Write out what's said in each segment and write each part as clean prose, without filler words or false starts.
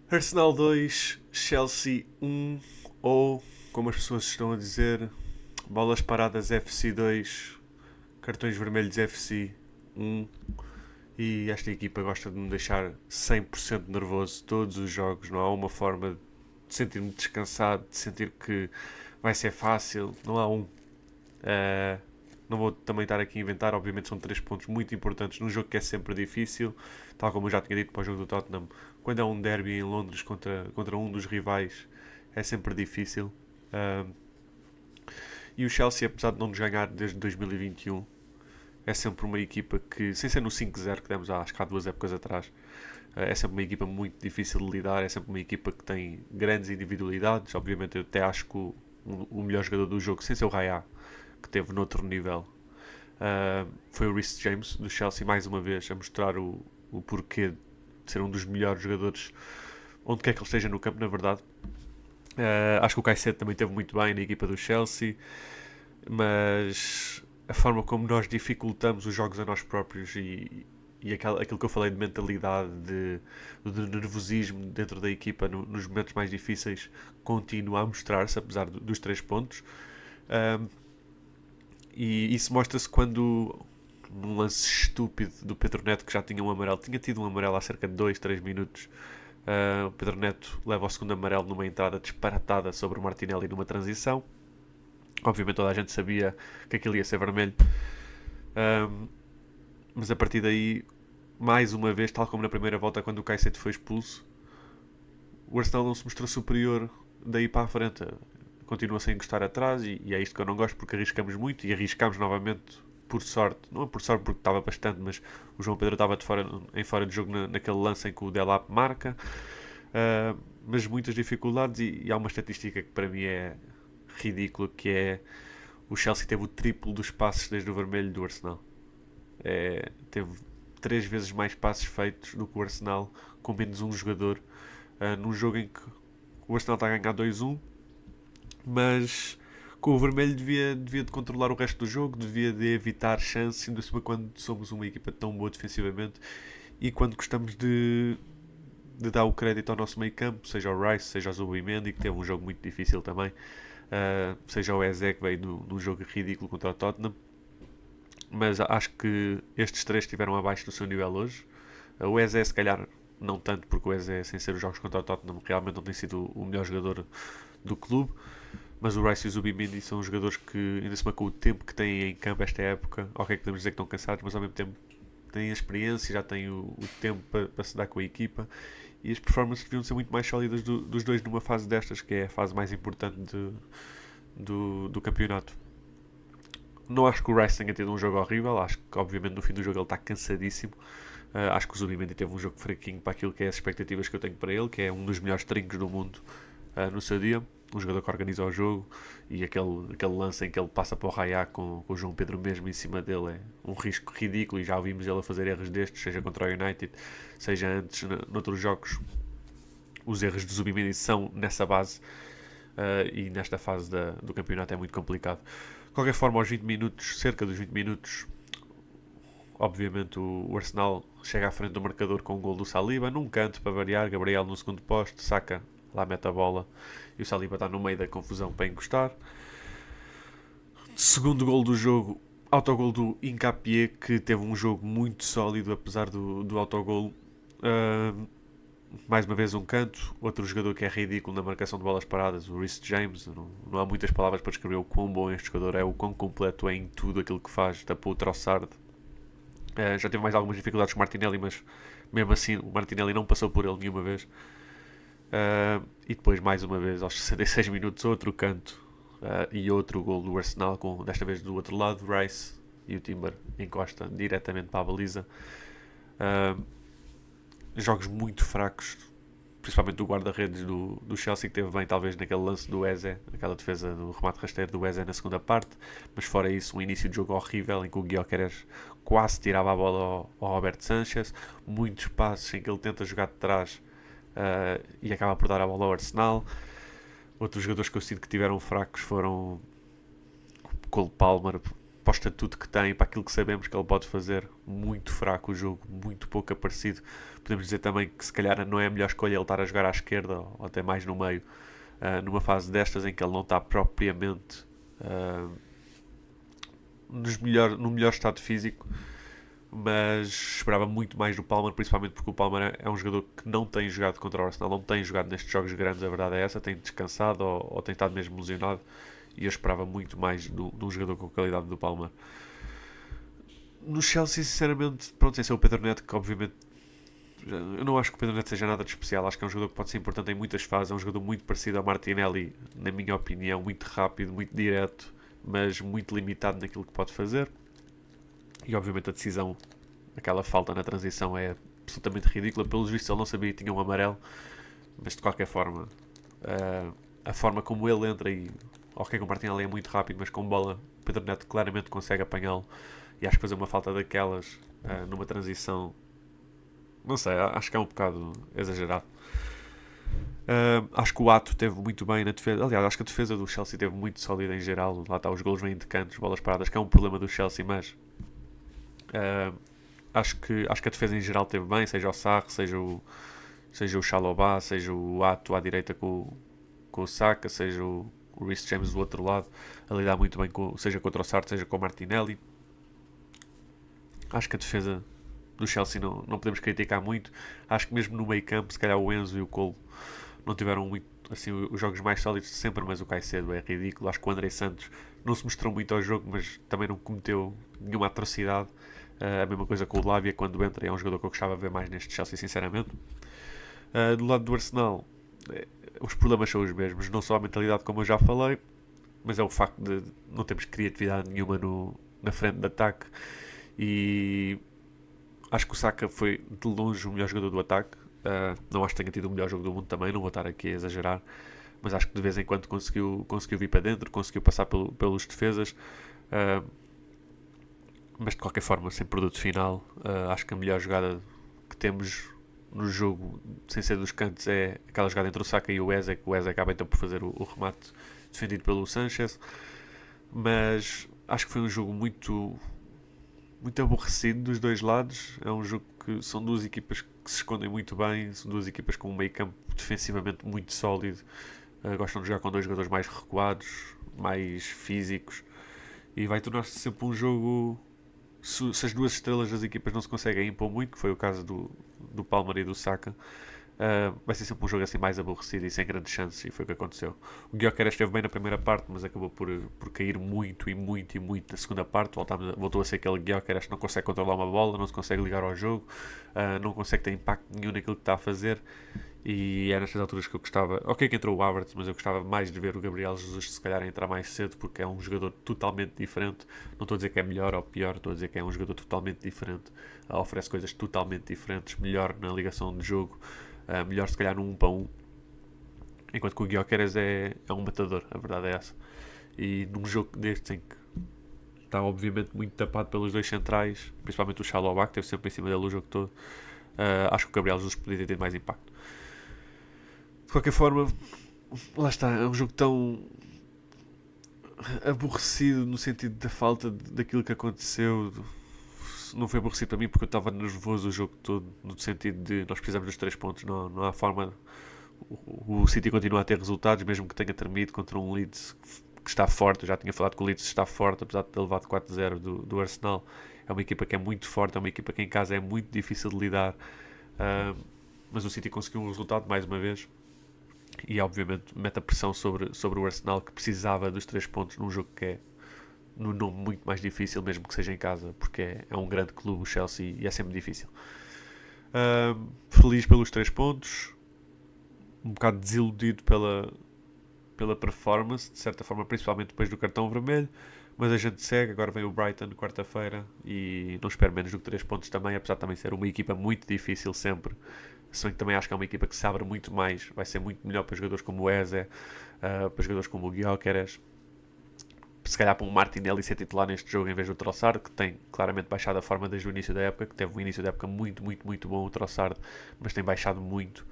Arsenal 2, Chelsea 1, ou, como as pessoas estão a dizer, bolas paradas FC 2, cartões vermelhos FC 1. E esta equipa gosta de me deixar 100% nervoso todos os jogos. Não há uma forma de sentir-me descansado, de sentir que vai ser fácil. Não há um. Uh, não vou também estar aqui a inventar. Obviamente são 3 pontos muito importantes num jogo que é sempre difícil. Tal como eu já tinha dito para o jogo do Tottenham. Quando é um derby em Londres contra um dos rivais, é sempre difícil. Uh, e o Chelsea, apesar de não nos ganhar desde 2021, é sempre uma equipa que, sem ser no 5-0 que demos acho que há 2 épocas atrás, é sempre uma equipa muito difícil de lidar, é sempre uma equipa que tem grandes individualidades. Obviamente eu até acho que o melhor jogador do jogo, sem ser o Raya, que teve noutro nível, foi o Reece James do Chelsea, mais uma vez a mostrar o porquê de ser um dos melhores jogadores onde quer que ele esteja no campo, na verdade. Acho que o Caicedo também teve muito bem na equipa do Chelsea, mas a forma como nós dificultamos os jogos a nós próprios e aquilo que eu falei de mentalidade, de nervosismo dentro da equipa nos momentos mais difíceis, continua a mostrar-se, apesar dos 3 pontos. Um, e isso mostra-se quando, num lance estúpido do Pedro Neto, que já tinha um amarelo, tinha tido um amarelo há cerca de 2, 3 minutos. O Pedro Neto leva o segundo amarelo numa entrada disparatada sobre o Martinelli numa transição. Obviamente toda a gente sabia que aquilo ia ser vermelho. Um, mas a partir daí, mais uma vez, tal como na primeira volta quando o Caicedo foi expulso, o Arsenal não se mostrou superior daí para a frente. Continua sem encostar atrás e é isto que eu não gosto, porque arriscamos muito e arriscamos novamente por sorte. Não é por sorte porque estava bastante, mas o João Pedro estava em fora de jogo naquele lance em que o Delap marca. Mas muitas dificuldades e há uma estatística que para mim é ridícula, que é o Chelsea teve o triplo dos passes desde o vermelho do Arsenal. Teve 3 vezes mais passes feitos do que o Arsenal com menos um jogador, num jogo em que o Arsenal está a ganhar 2-1, mas com o vermelho devia de controlar o resto do jogo, devia de evitar chances, ainda cima quando somos uma equipa tão boa defensivamente e quando gostamos de dar o crédito ao nosso meio campo, seja o Rice, seja o Zubimendi, que teve um jogo muito difícil também, seja o Eze, que veio num jogo ridículo contra o Tottenham. Mas acho que estes 3 estiveram abaixo do seu nível hoje. O Eze, se calhar, não tanto, porque o Eze, sem ser os jogos contra o Tottenham, realmente não tem sido o melhor jogador do clube. Mas o Rice e o Zubimendi são jogadores que, ainda se com o tempo que têm em campo esta época, ok, podemos dizer que estão cansados, mas ao mesmo tempo têm a experiência, já têm o tempo para se dar com a equipa e as performances deviam ser muito mais sólidas dos dois numa fase destas, que é a fase mais importante do campeonato. Não acho que o Rice tenha tido um jogo horrível, acho que obviamente no fim do jogo ele está cansadíssimo. Acho que o Zubimendi teve um jogo fraquinho para aquilo que é as expectativas que eu tenho para ele, que é um dos melhores trincos do mundo no seu dia. Um jogador que organiza o jogo e aquele lance em que ele passa para o Raya com o João Pedro mesmo em cima dele é um risco ridículo e já ouvimos ele a fazer erros destes, seja contra o United, seja antes noutros jogos. Os erros do Zubimendi são nessa base e nesta fase do campeonato é muito complicado. De qualquer forma, aos 20 minutos, cerca dos 20 minutos, obviamente o Arsenal chega à frente do marcador com um gol do Saliba, num canto para variar, Gabriel no segundo posto, saca, lá mete a bola e o Saliba está no meio da confusão para encostar. Segundo gol do jogo, autogol do Hincapié, que teve um jogo muito sólido apesar do autogol. Mais uma vez um canto, outro jogador que é ridículo na marcação de bolas paradas, o Reece James. Não há muitas palavras para descrever o quão bom este jogador é, o quão completo é em tudo aquilo que faz, tapou o Trossard. Já teve mais algumas dificuldades com o Martinelli, mas mesmo assim o Martinelli não passou por ele nenhuma vez. E depois mais uma vez aos 66 minutos outro canto e outro gol do Arsenal, com desta vez do outro lado Rice e o Timber encosta diretamente para a baliza. Jogos muito fracos, principalmente do guarda-redes do Chelsea, que teve bem talvez naquele lance do Eze, aquela defesa do remate rasteiro do Eze na segunda parte, mas fora isso um início de jogo horrível em que o Gyökeres quase tirava a bola ao Roberto Sanchez, muitos passos em que ele tenta jogar de trás e acaba por dar a bola ao Arsenal. Outros jogadores que eu sinto que tiveram fracos foram Cole Palmer, para o estatuto que tem, para aquilo que sabemos que ele pode fazer. Muito fraco o jogo, muito pouco aparecido. Podemos dizer também que se calhar não é a melhor escolha ele estar a jogar à esquerda ou até mais no meio, numa fase destas em que ele não está propriamente no melhor estado físico. Mas esperava muito mais do Palmer, principalmente porque o Palmer é um jogador que não tem jogado contra o Arsenal, não tem jogado nestes jogos grandes, a verdade é essa, tem descansado ou tem estado mesmo lesionado, e eu esperava muito mais de um jogador com a qualidade do Palmer. No Chelsea, sinceramente, pronto, esse é o Pedro Neto, que obviamente eu não acho que o Pedro Neto seja nada de especial, acho que é um jogador que pode ser importante em muitas fases, é um jogador muito parecido ao Martinelli, na minha opinião, muito rápido, muito direto, mas muito limitado naquilo que pode fazer. E obviamente a decisão, aquela falta na transição é absolutamente ridícula. Pelos vistos ele não sabia que tinha um amarelo, mas de qualquer forma, a forma como ele entra e ok que o Martinelli é muito rápido, mas com bola o Pedro Neto claramente consegue apanhá-lo, e acho que fazer uma falta daquelas numa transição, não sei, acho que é um bocado exagerado. Acho que o Ato teve muito bem na defesa. Aliás, acho que a defesa do Chelsea teve muito sólida em geral. Lá está, os golos vêm de cantos, bolas paradas, que é um problema do Chelsea, mas acho que a defesa em geral teve bem, seja o Sarr, seja o Chalobah, seja o Ato à direita com o Saka, seja o Reece James do outro lado, a lidar muito bem seja com o Trossard, seja com o Martinelli. Acho que a defesa do Chelsea não podemos criticar muito. Acho que mesmo no meio campo, se calhar o Enzo e o Cole não tiveram muito assim os jogos mais sólidos de sempre, mas o Caicedo é ridículo. Acho que o André Santos não se mostrou muito ao jogo, mas também não cometeu nenhuma atrocidade. A mesma coisa com o Lavia quando entra, é um jogador que eu gostava de ver mais neste Chelsea, sinceramente. Do lado do Arsenal, os problemas são os mesmos, não só a mentalidade, como eu já falei, mas é o facto de não termos criatividade nenhuma na frente de ataque. E acho que o Saka foi de longe o melhor jogador do ataque. Não acho que tenha tido o melhor jogo do mundo também, não vou estar aqui a exagerar, mas acho que de vez em quando conseguiu vir para dentro, conseguiu passar pelos defesas. Mas de qualquer forma, sem produto final, acho que a melhor jogada que temos no jogo, sem ser dos cantos, é aquela jogada entre o Saka e o Eze, que o Eze acaba então por fazer o remate defendido pelo Sanchez. Mas acho que foi um jogo muito aborrecido dos dois lados. É um jogo que são duas equipas que se escondem muito bem, são duas equipas com um meio campo defensivamente muito sólido, gostam de jogar com dois jogadores mais recuados, mais físicos, e vai tornar-se sempre um jogo, se as duas estrelas das equipas não se conseguem impor muito, que foi o caso do Palmer e do Saka, vai ser sempre um jogo assim mais aborrecido e sem grandes chances, e foi o que aconteceu. O Gyökeres esteve bem na primeira parte, mas acabou por cair muito e muito e muito na segunda parte. Voltou a ser aquele Gyökeres que não consegue controlar uma bola, não se consegue ligar ao jogo, não consegue ter impacto nenhum naquilo que está a fazer. E é nestas alturas que eu gostava, ok que entrou o Havertz, mas eu gostava mais de ver o Gabriel Jesus se calhar entrar mais cedo, porque é um jogador totalmente diferente. Não estou a dizer que é melhor ou pior, estou a dizer que é um jogador totalmente diferente, oferece coisas totalmente diferentes, melhor na ligação de jogo, melhor se calhar no 1 para 1, enquanto que o Gyökeres é um matador, a verdade é essa. E num jogo destes em que está obviamente muito tapado pelos dois centrais, principalmente o Chalobah, que esteve sempre em cima dele o jogo todo, acho que o Gabriel Jesus poderia ter tido mais impacto. De qualquer forma, lá está, é um jogo tão aborrecido no sentido da falta daquilo que aconteceu. Não foi aborrecido para mim porque eu estava nervoso o jogo todo, no sentido de nós precisamos dos 3 pontos, não há forma. O City continua a ter resultados, mesmo que tenha terminado contra um Leeds que está forte. Eu já tinha falado que o Leeds está forte, apesar de ter levado 4-0 do Arsenal. É uma equipa que é muito forte, é uma equipa que em casa é muito difícil de lidar. Mas o City conseguiu um resultado mais uma vez. E obviamente mete a pressão sobre o Arsenal, que precisava dos 3 pontos num jogo que é num nome muito mais difícil, mesmo que seja em casa, porque é um grande clube, o Chelsea, e é sempre difícil. Feliz pelos 3 pontos, um bocado desiludido pela performance, de certa forma, principalmente depois do cartão vermelho, mas a gente segue. Agora vem o Brighton quarta-feira e não espero menos do que 3 pontos também, apesar de também ser uma equipa muito difícil sempre. Se bem que também acho que é uma equipa que se abre muito mais, vai ser muito melhor para jogadores como o Eze, para jogadores como o Gyökeres, se calhar para um Martinelli ser titular neste jogo em vez do Trossard, que tem claramente baixado a forma desde o início da época, que teve um início da época muito, muito, muito bom o Trossard, mas tem baixado muito.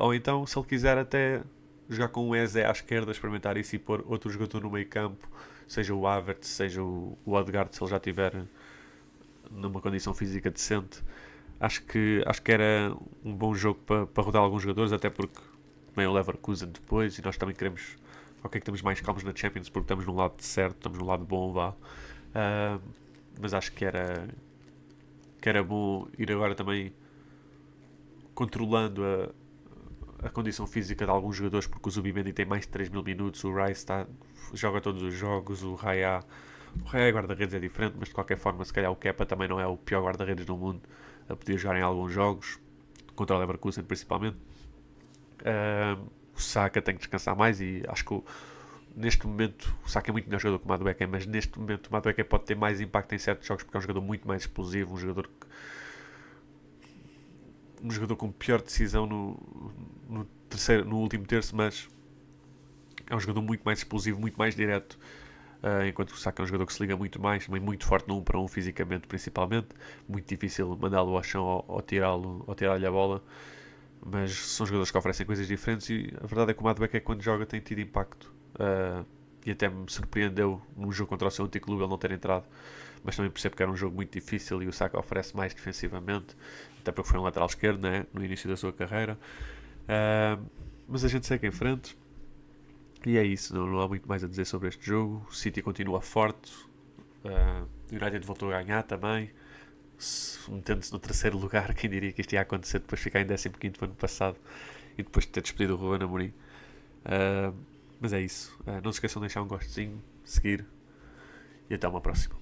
Ou então, se ele quiser até jogar com o Eze à esquerda, experimentar isso e pôr outro jogador no meio campo, seja o Havertz, seja o Odegaard, se ele já estiver numa condição física decente. Acho que era um bom jogo para rodar alguns jogadores, até porque vem o Leverkusen depois e nós também queremos. Ok, que estamos mais calmos na Champions porque estamos no lado certo, estamos no lado bom, vá. Uh, mas acho que era bom ir agora também controlando a condição física de alguns jogadores, porque o Zubimendi tem mais de 3.000 minutos, o Rice joga todos os jogos, o Raya guarda-redes é diferente, mas de qualquer forma, se calhar o Kepa também não é o pior guarda-redes do mundo a poder jogar em alguns jogos, contra o Leverkusen principalmente. O Saka tem que descansar mais e acho que neste momento o Saka é muito melhor jogador que o Madueke, mas neste momento o Madueke pode ter mais impacto em certos jogos porque é um jogador muito mais explosivo, um jogador com pior decisão no último terço, mas é um jogador muito mais explosivo, muito mais direto. Enquanto o Saka é um jogador que se liga muito mais, também muito forte no 1 para 1 fisicamente, principalmente. Muito difícil mandá-lo ao chão ou tirar-lhe a bola. Mas são jogadores que oferecem coisas diferentes e a verdade é que o Madueke quando joga tem tido impacto. E até me surpreendeu no jogo contra o seu antigo clube ele não ter entrado. Mas também percebo que era um jogo muito difícil e o Saka oferece mais defensivamente. Até porque foi um lateral esquerdo, né, no início da sua carreira. Mas a gente segue em frente. E é isso, não há muito mais a dizer sobre este jogo. O City continua forte. O United voltou a ganhar também. Metendo-se no terceiro lugar. Quem diria que isto ia acontecer depois de ficar em 15º ano passado e depois de ter despedido o Ruben Amorim. Mas é isso. Não se esqueçam de deixar um gostezinho, seguir e até uma próxima.